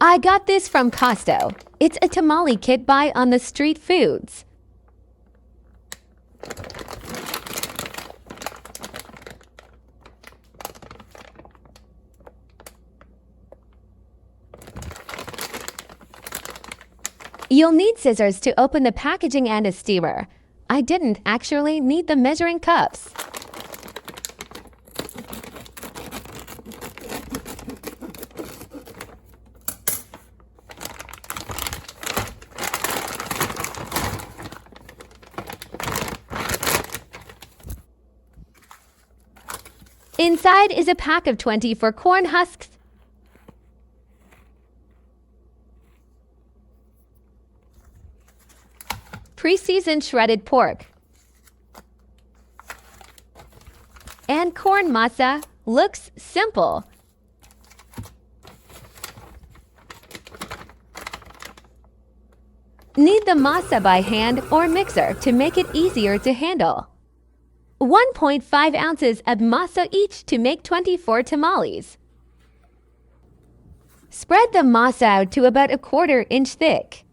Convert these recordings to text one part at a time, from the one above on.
I got this from Costco. It's a tamale kit buy on the street foods. You'll need scissors to open the packaging and a steamer. I didn't actually need the measuring cups. Inside is a pack of 20 for corn husks, pre-seasoned shredded pork, and corn masa. Looks simple. Knead the masa by hand or mixer to make it easier to handle. 1.5 ounces of masa each to make 24 tamales. Spread the masa out to about a 1/4 inch thick.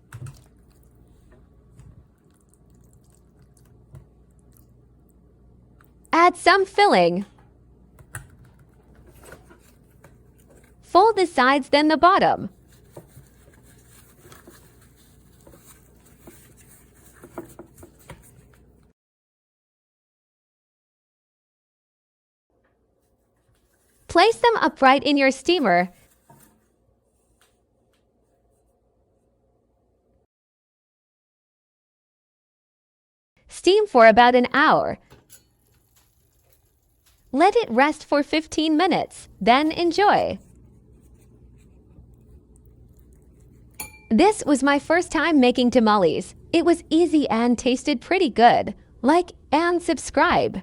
Add some filling. Fold the sides, then the bottom. Place them upright in your steamer. Steam for about an hour. Let it rest for 15 minutes, then enjoy. This was my first time making tamales. It was easy and tasted pretty good. Like and subscribe.